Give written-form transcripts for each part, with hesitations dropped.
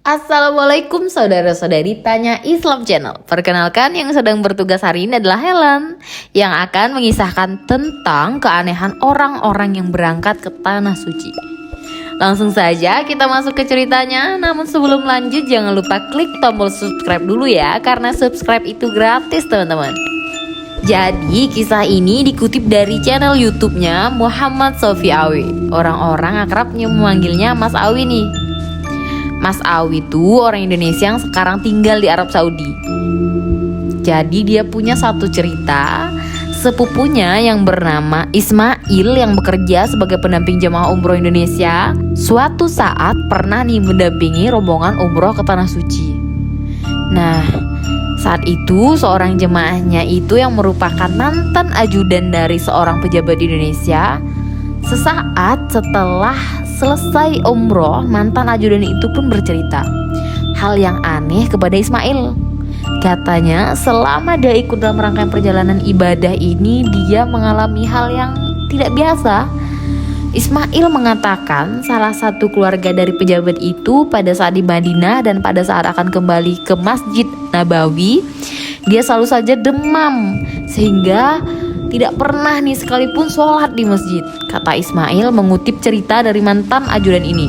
Assalamualaikum saudara-saudari Tanya Islam Channel. Perkenalkan, yang sedang bertugas hari ini adalah Helen, yang akan mengisahkan tentang keanehan orang-orang yang berangkat ke Tanah Suci. Langsung saja kita masuk ke ceritanya. Namun sebelum lanjut, jangan lupa klik tombol subscribe dulu ya, karena subscribe itu gratis teman-teman. Jadi kisah ini dikutip dari channel YouTube-nya Muhammad Sofi Awi. Orang-orang akrabnya memanggilnya Mas Awi nih. Mas Awi itu orang Indonesia yang sekarang tinggal di Arab Saudi. Jadi dia punya satu cerita, sepupunya yang bernama Ismail yang bekerja sebagai pendamping jemaah umroh Indonesia, suatu saat pernah nih mendampingi rombongan umroh ke Tanah Suci. Nah, saat itu seorang jemaahnya itu yang merupakan mantan ajudan dari seorang pejabat di Indonesia, sesaat setelah selesai umroh, mantan ajudan itu pun bercerita hal yang aneh kepada Ismail. Katanya selama dia ikut dalam rangkaian perjalanan ibadah ini, dia mengalami hal yang tidak biasa. Ismail mengatakan salah satu keluarga dari pejabat itu pada saat di Madinah dan pada saat akan kembali ke Masjid Nabawi, dia selalu saja demam sehingga tidak pernah nih sekalipun sholat di masjid, kata Ismail mengutip cerita dari mantan ajudan ini.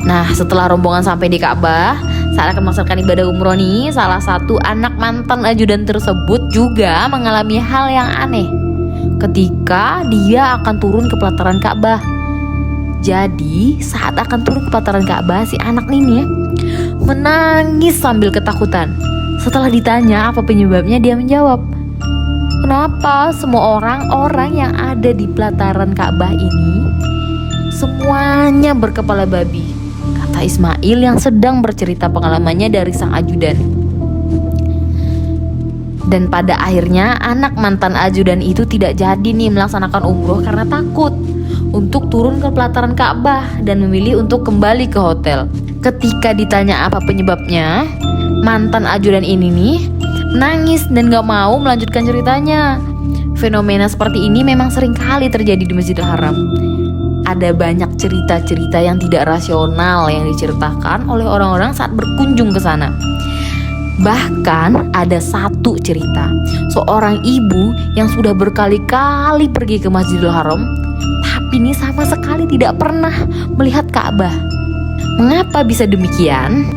Nah, setelah rombongan sampai di Ka'bah, saat akan melaksanakan ibadah umroh nih, salah satu anak mantan ajudan tersebut juga mengalami hal yang aneh ketika dia akan turun ke pelataran Ka'bah. Jadi saat akan turun ke pelataran Ka'bah, si anak ini menangis sambil ketakutan. Setelah ditanya apa penyebabnya, dia menjawab, "Kenapa semua orang-orang yang ada di pelataran Ka'bah ini semuanya berkepala babi?" kata Ismail yang sedang bercerita pengalamannya dari sang ajudan. Dan pada akhirnya anak mantan ajudan itu tidak jadi nih melaksanakan umroh karena takut untuk turun ke pelataran Ka'bah dan memilih untuk kembali ke hotel. Ketika ditanya apa penyebabnya, mantan ajudan ini nih nangis dan gak mau melanjutkan ceritanya. Fenomena seperti ini memang sering kali terjadi di Masjidil Haram. Ada banyak cerita-cerita yang tidak rasional yang diceritakan oleh orang-orang saat berkunjung ke sana. Bahkan ada satu cerita, seorang ibu yang sudah berkali-kali pergi ke Masjidil Haram, tapi ini sama sekali tidak pernah melihat Ka'bah. Mengapa bisa demikian?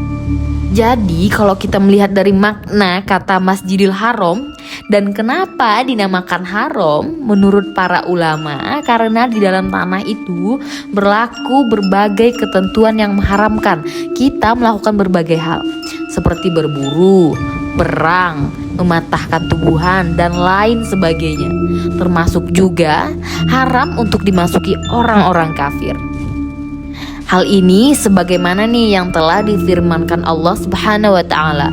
Jadi kalau kita melihat dari makna kata Masjidil Haram dan kenapa dinamakan haram, menurut para ulama karena di dalam tanah itu berlaku berbagai ketentuan yang mengharamkan kita melakukan berbagai hal seperti berburu, perang, mematahkan tubuhan dan lain sebagainya. Termasuk juga haram untuk dimasuki orang-orang kafir. Hal ini sebagaimana nih yang telah difirmankan Allah Subhanahu wa taala,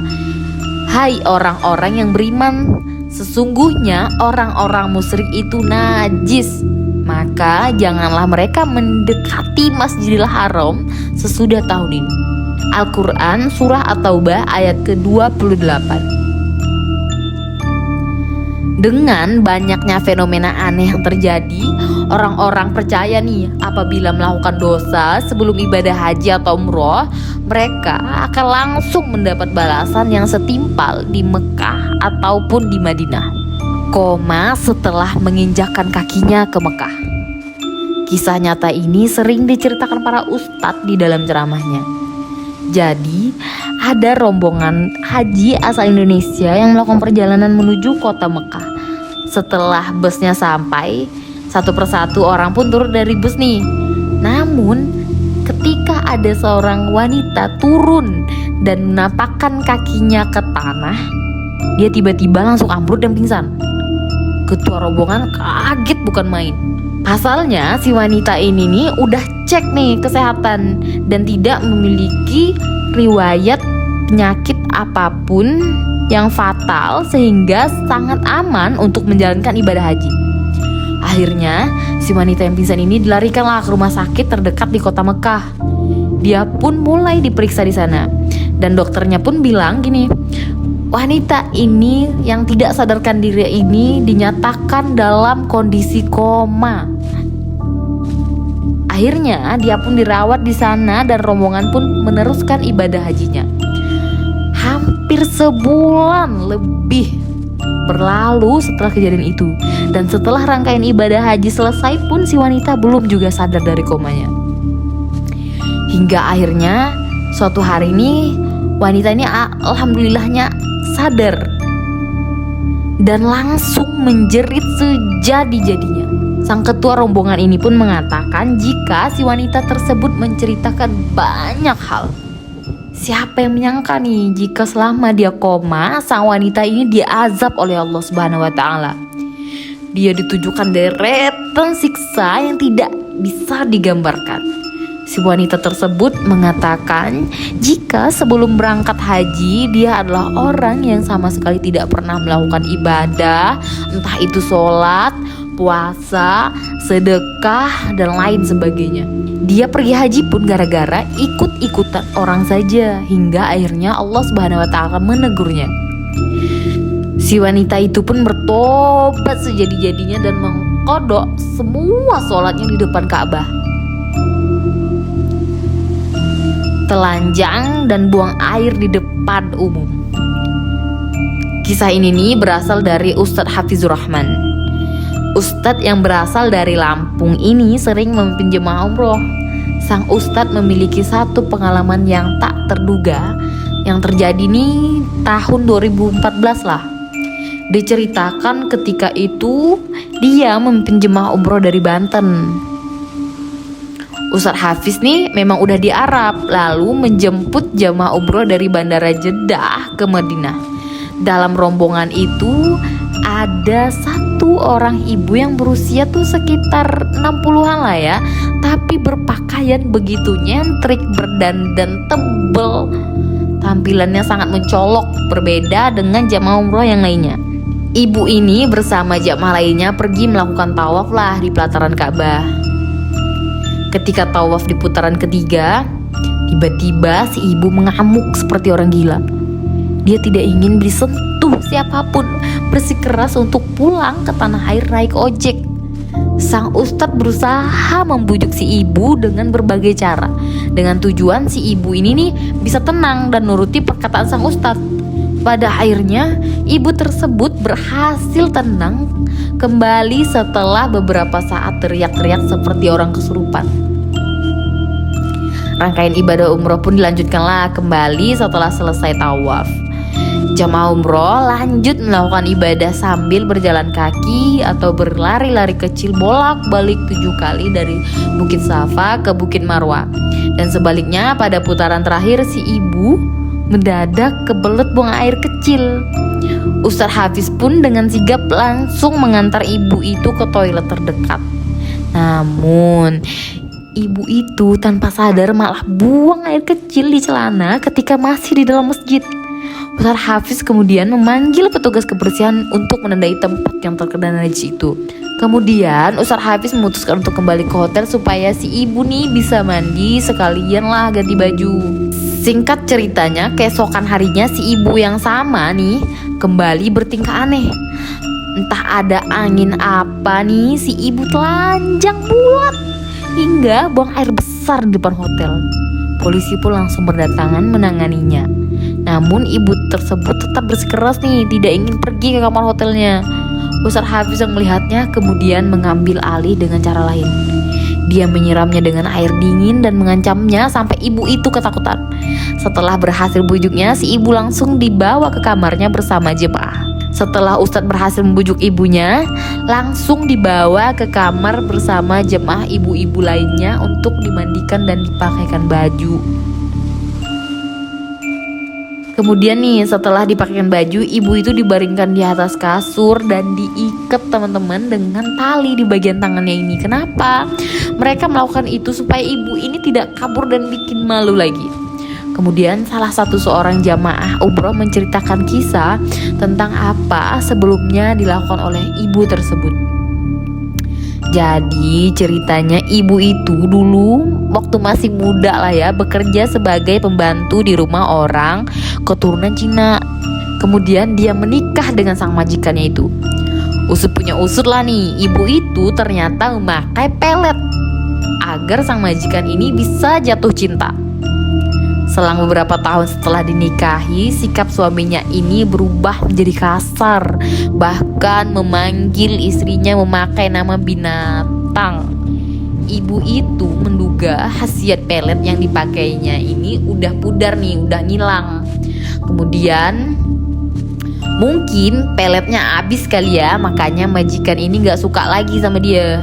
"Hai orang-orang yang beriman, sesungguhnya orang-orang musyrik itu najis, maka janganlah mereka mendekati Masjidil Haram sesudah tahun ini." Al-Quran Surah At-Taubah ayat ke-28. Dengan banyaknya fenomena aneh yang terjadi, orang-orang percaya nih apabila melakukan dosa sebelum ibadah haji atau umroh, mereka akan langsung mendapat balasan yang setimpal di Mekah ataupun di Madinah, setelah menginjakkan kakinya ke Mekah. Kisah nyata ini sering diceritakan para ustadz di dalam ceramahnya. Jadi ada rombongan haji asal Indonesia yang melakukan perjalanan menuju kota Mekah. Setelah busnya sampai, satu persatu orang pun turun dari bus nih. Namun ketika ada seorang wanita turun dan menampakkan kakinya ke tanah, dia tiba-tiba langsung ambruk dan pingsan. Ketua rombongan kaget bukan main. Pasalnya si wanita ini nih udah cek nih kesehatan dan tidak memiliki riwayat penyakit apapun yang fatal sehingga sangat aman untuk menjalankan ibadah haji. Akhirnya si wanita yang pingsan ini dilarikanlah ke rumah sakit terdekat di kota Mekah. Dia pun mulai diperiksa di sana dan dokternya pun bilang gini, wanita ini yang tidak sadarkan diri ini dinyatakan dalam kondisi koma. Akhirnya dia pun dirawat di sana dan rombongan pun meneruskan ibadah hajinya. Hampir sebulan lebih berlalu setelah kejadian itu, dan setelah rangkaian ibadah haji selesai pun si wanita belum juga sadar dari komanya. Hingga akhirnya suatu hari ini wanita ini alhamdulillahnya sadar dan langsung menjerit sejadi-jadinya. Sang ketua rombongan ini pun mengatakan jika si wanita tersebut menceritakan banyak hal. Siapa yang menyangka nih jika selama dia koma, sang wanita ini diazab oleh Allah Subhanahu wa taala. Dia ditujukan deretan siksa yang tidak bisa digambarkan. Si wanita tersebut mengatakan jika sebelum berangkat haji dia adalah orang yang sama sekali tidak pernah melakukan ibadah, entah itu sholat, puasa, sedekah, dan lain sebagainya. Dia pergi haji pun gara-gara ikut-ikutan orang saja, hingga akhirnya Allah Subhanahu wa taala menegurnya. Si wanita itu pun bertobat sejadi-jadinya dan mengqadha semua sholatnya di depan Ka'bah, telanjang dan buang air di depan umum. Kisah ini nih berasal dari Ustadz Hafizur Rahman. Ustadz yang berasal dari Lampung ini sering memimpin jemaah umroh. Sang Ustadz memiliki satu pengalaman yang tak terduga yang terjadi nih tahun 2014 lah. Diceritakan ketika itu dia memimpin jemaah umroh dari Banten. Ustadz Hafiz nih memang udah di Arab, lalu menjemput jemaah umroh dari Bandara Jeddah ke Madinah. Dalam rombongan itu ada satu orang ibu yang berusia tuh sekitar 60-an lah ya, tapi berpakaian begitu nyentrik, berdandan tebel. Tampilannya sangat mencolok, berbeda dengan jamaah umroh yang lainnya. Ibu ini bersama jamaah lainnya pergi melakukan tawaf lah di pelataran Ka'bah. Ketika tawaf di putaran ketiga, tiba-tiba si ibu mengamuk seperti orang gila. Dia tidak ingin disentuh siapapun, bersikeras untuk pulang ke tanah air naik ojek. Sang ustadz berusaha membujuk si ibu dengan berbagai cara, dengan tujuan si ibu ini nih bisa tenang dan nuruti perkataan sang ustadz. Pada akhirnya ibu tersebut berhasil tenang kembali setelah beberapa saat teriak-teriak seperti orang kesurupan. Rangkaian ibadah umroh pun dilanjutkanlah kembali setelah selesai tawaf. Jamaah umroh lanjut melakukan ibadah sambil berjalan kaki atau berlari-lari kecil bolak-balik 7 kali dari Bukit Safa ke Bukit Marwah. Dan sebaliknya pada putaran terakhir si ibu mendadak kebelet buang air kecil. Ustadz Hafiz pun dengan sigap langsung mengantar ibu itu ke toilet terdekat. Namun ibu itu tanpa sadar malah buang air kecil di celana ketika masih di dalam masjid. Ustadz Hafiz kemudian memanggil petugas kebersihan untuk menandai tempat yang terkena najis itu. Kemudian Ustadz Hafiz memutuskan untuk kembali ke hotel supaya si ibu nih bisa mandi sekalian lah ganti baju. Singkat ceritanya, keesokan harinya si ibu yang sama nih kembali bertingkah aneh. Entah ada angin apa nih, si ibu telanjang bulat hingga buang air besar di depan hotel. Polisi pun langsung berdatangan menanganinya. Namun ibu tersebut tetap bersikeras nih tidak ingin pergi ke kamar hotelnya. Ustadz Hafiz yang melihatnya kemudian mengambil alih dengan cara lain. Dia menyiramnya dengan air dingin dan mengancamnya sampai ibu itu ketakutan. Setelah berhasil bujuknya, si ibu langsung dibawa ke kamarnya bersama jemaah. Setelah Ustadz berhasil membujuk ibunya, langsung dibawa ke kamar bersama jemaah ibu-ibu lainnya untuk dimandikan dan dipakaikan baju. Kemudian nih setelah dipakaikan baju, ibu itu dibaringkan di atas kasur dan diikat teman-teman dengan tali di bagian tangannya ini. Kenapa? Mereka melakukan itu supaya ibu ini tidak kabur dan bikin malu lagi. Kemudian salah satu seorang jamaah umroh menceritakan kisah tentang apa sebelumnya dilakukan oleh ibu tersebut. Jadi ceritanya ibu itu dulu waktu masih muda lah ya, bekerja sebagai pembantu di rumah orang keturunan Cina. Kemudian dia menikah dengan sang majikannya itu. Usut punya usut lah nih, ibu itu ternyata memakai pelet agar sang majikan ini bisa jatuh cinta. Selang beberapa tahun setelah dinikahi, sikap suaminya ini berubah menjadi kasar, bahkan memanggil istrinya memakai nama binatang. Ibu itu menduga khasiat pelet yang dipakainya ini udah pudar nih, udah ngilang. Kemudian mungkin peletnya habis kali ya, makanya majikan ini gak suka lagi sama dia.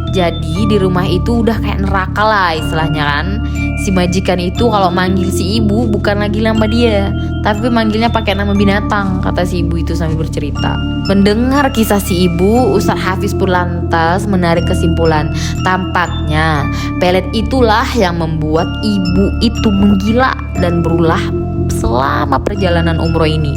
Jadi di rumah itu udah kayak neraka lah istilahnya kan. Si majikan itu kalau manggil si ibu bukan lagi nama dia, tapi manggilnya pakai nama binatang, kata si ibu itu sambil bercerita. Mendengar kisah si ibu, Ustadz Hafiz pun lantas menarik kesimpulan. Tampaknya pelet itulah yang membuat ibu itu menggila dan berulah selama perjalanan umroh ini.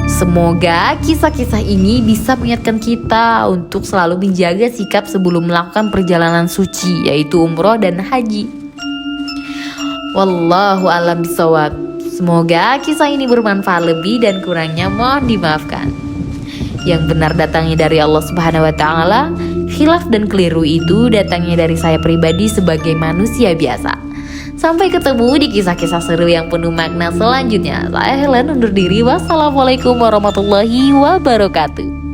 Semoga kisah-kisah ini bisa mengingatkan kita untuk selalu menjaga sikap sebelum melakukan perjalanan suci, yaitu umroh dan haji. Wallahu a'lam bishawab. Semoga kisah ini bermanfaat, lebih dan kurangnya mohon dimaafkan. Yang benar datangnya dari Allah Subhanahu wa taala, khilaf dan keliru itu datangnya dari saya pribadi sebagai manusia biasa. Sampai ketemu di kisah-kisah seru yang penuh makna selanjutnya. Saya Helen undur diri. Wassalamualaikum warahmatullahi wabarakatuh.